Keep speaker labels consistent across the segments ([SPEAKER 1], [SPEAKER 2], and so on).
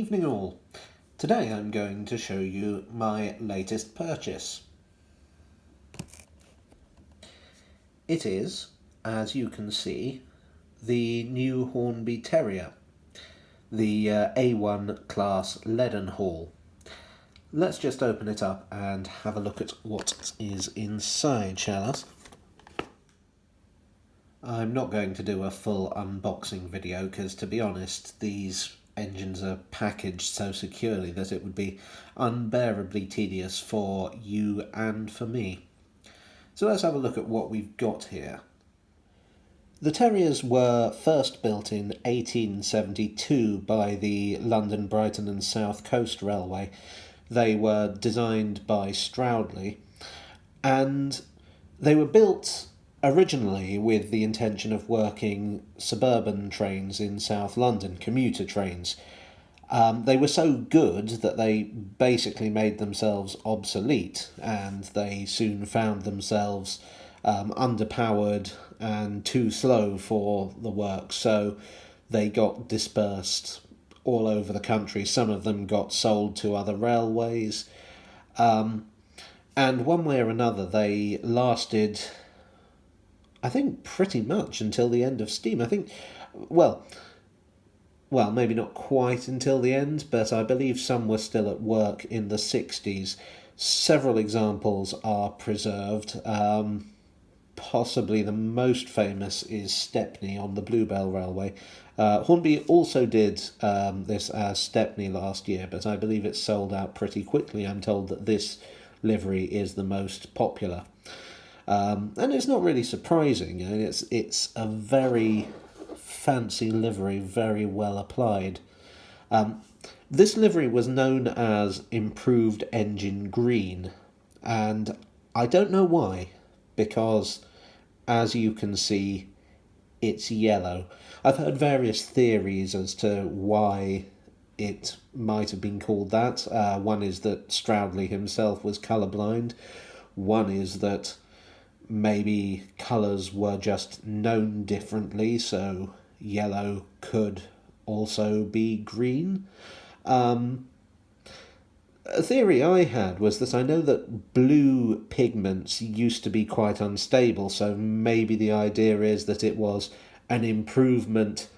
[SPEAKER 1] Evening all. Today I'm going to show you my latest purchase. It is, as you can see, the new Hornby Terrier, the A1 class Leadenhall. Let's just open it up and have a look at what is inside, shall us? I'm not going to do a full unboxing video because, to be honest, these engines are packaged so securely that it would be unbearably tedious for you and for me. So let's have a look at what we've got here. The Terriers were first built in 1872 by the London, Brighton and South Coast Railway. They were designed by Stroudley, and they were built originally with the intention of working suburban trains in South London, commuter trains. They were so good that they basically made themselves obsolete, and they soon found themselves underpowered and too slow for the work, so they got dispersed all over the country. Some of them got sold to other railways, and one way or another they lasted, I think, pretty much until the end of steam. I think, well, maybe not quite until the end, but I believe some were still at work in the 60s. Several examples are preserved. Possibly the most famous is Stepney on the Bluebell Railway. Hornby also did this as Stepney last year, but I believe it sold out pretty quickly. I'm told that this livery is the most popular. And it's not really surprising. I mean, it's a very fancy livery, very well applied. This livery was known as Improved Engine Green, and I don't know why, because as you can see, it's yellow. I've heard various theories as to why it might have been called that. One is that Stroudley himself was colourblind. One is that maybe colours were just known differently, so yellow could also be green. A theory I had was that I know that blue pigments used to be quite unstable, so maybe the idea is that it was an improvement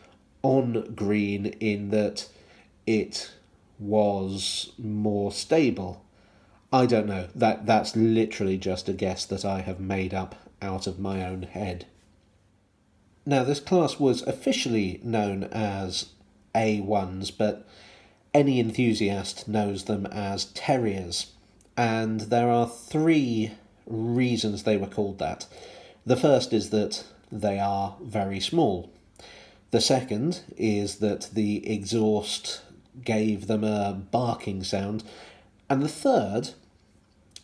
[SPEAKER 1] on green in that it was more stable. I don't know. That's literally just a guess that I have made up out of my own head. Now, this class was officially known as A1s, but any enthusiast knows them as Terriers, and there are three reasons they were called that. The first is that they are very small. The second is that the exhaust gave them a barking sound. And the third,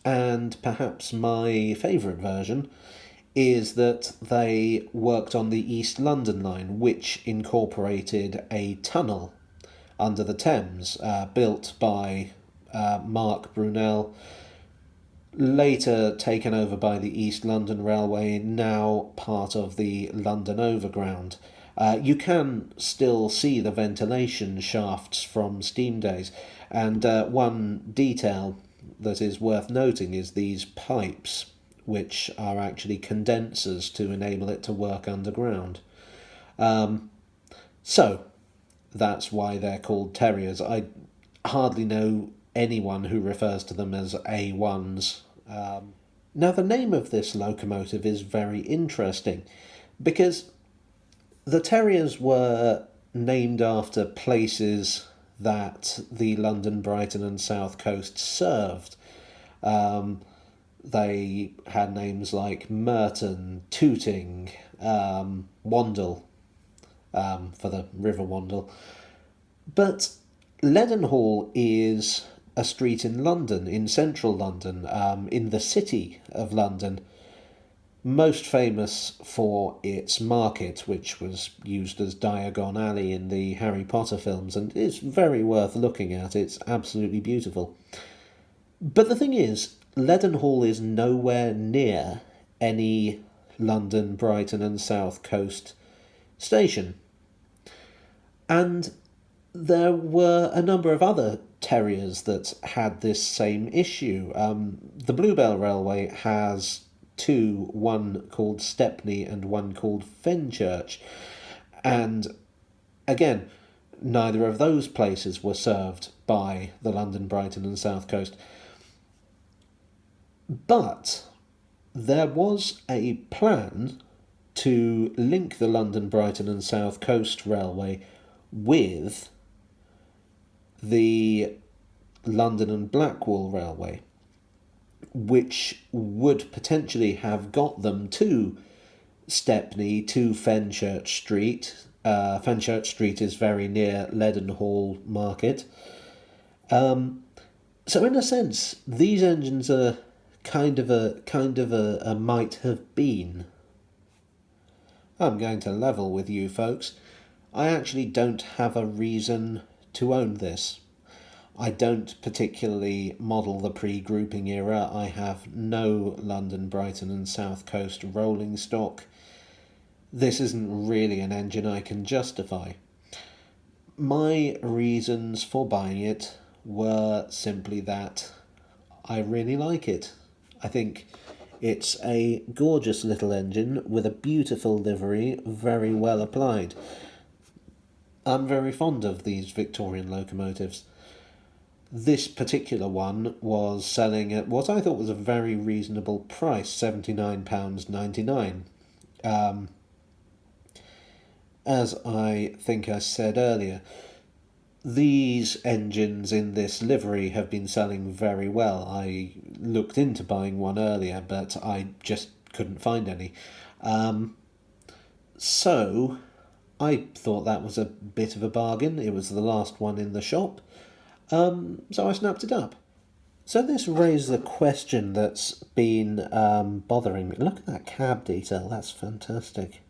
[SPEAKER 1] and perhaps my favourite version, is that they worked on the East London line, which incorporated a tunnel under the Thames, built by Mark Brunel, later taken over by the East London Railway, now part of the London Overground. You can still see the ventilation shafts from steam days, and one detail that is worth noting is these pipes, which are actually condensers to enable it to work underground. So that's why they're called Terriers. I hardly know anyone who refers to them as A1s. Now, the name of this locomotive is very interesting because the Terriers were named after places that the London, Brighton and South Coast served. They had names like Merton, Tooting, Wandle, for the River Wandle. But Leadenhall is a street in London, in central London, in the city of London, most famous for its market, which was used as Diagon Alley in the Harry Potter films, and is very worth looking at. It's absolutely beautiful. But the thing is, Leadenhall is nowhere near any London, Brighton and South Coast station. And There were a number of other Terriers that had this same issue. The Bluebell Railway has two, one called Stepney and one called Fenchurch. And again, neither of those places were served by the London, Brighton and South Coast. But there was a plan to link the London, Brighton and South Coast Railway with the London and Blackwall Railway, which would potentially have got them to Stepney, to Fenchurch Street. Fenchurch Street is very near Leadenhall Market. So in a sense, these engines are kind of a might have been. I'm going to level with you folks. I actually don't have a reason to own this. I don't particularly model the pre-grouping era. I have no London, Brighton and South Coast rolling stock. This isn't really an engine I can justify. My reasons for buying it were simply that I really like it. I think it's a gorgeous little engine with a beautiful livery, very well applied. I'm very fond of these Victorian locomotives. This particular one was selling at what I thought was a very reasonable price, £79.99. As I think I said earlier, these engines in this livery have been selling very well. I looked into buying one earlier, but I just couldn't find any. So I thought that was a bit of a bargain. It was the last one in the shop. So I snapped it up. So this raised a question that's been bothering me. Look at that cab detail. That's fantastic.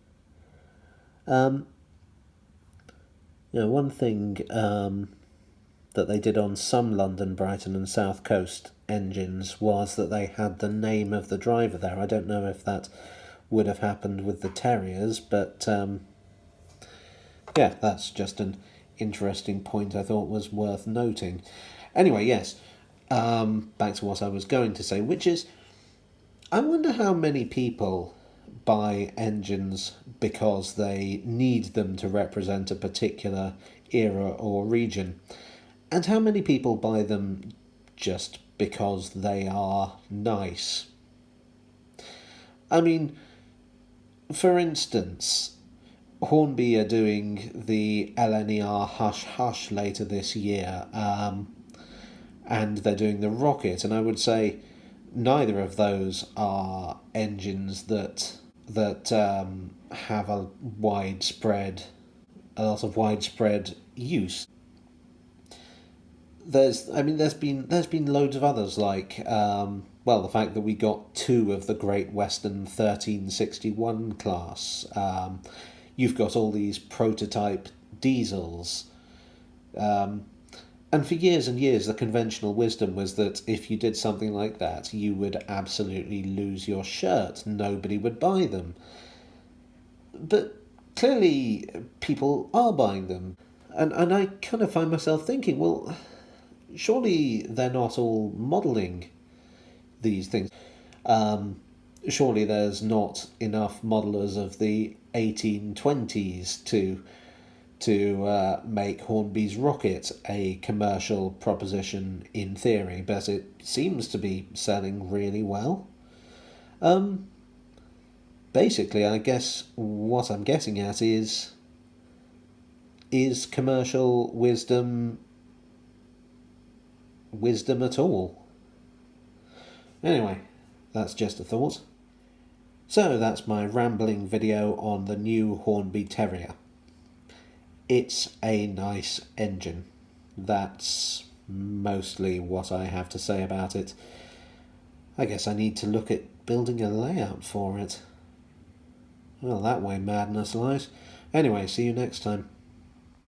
[SPEAKER 1] One thing that they did on some London, Brighton and South Coast engines was that they had the name of the driver there. I don't know if that would have happened with the Terriers, but yeah, that's just an interesting point I thought was worth noting. Anyway, yes, back to what I was going to say, which is, I wonder how many people buy engines because they need them to represent a particular era or region, and how many people buy them just because they are nice. I mean, for instance, Hornby are doing the LNER Hush Hush later this year, and they're doing the Rocket, and I would say neither of those are engines that have a lot of widespread use. There's been loads of others, like the fact that we got two of the Great Western 1361 class. You've got all these prototype diesels. And for years and years, the conventional wisdom was that if you did something like that, you would absolutely lose your shirt. Nobody would buy them. But clearly, people are buying them. And I kind of find myself thinking, well, surely they're not all modelling these things. Surely there's not enough modellers of the 1820s to make Hornby's Rocket a commercial proposition in theory, but it seems to be selling really well. Basically, I guess what I'm getting at is commercial wisdom at all? Anyway, that's just a thought. So that's my rambling video on the new Hornby Terrier. It's a nice engine. That's mostly what I have to say about it. I guess I need to look at building a layout for it. Well, that way madness lies. Anyway, see you next time.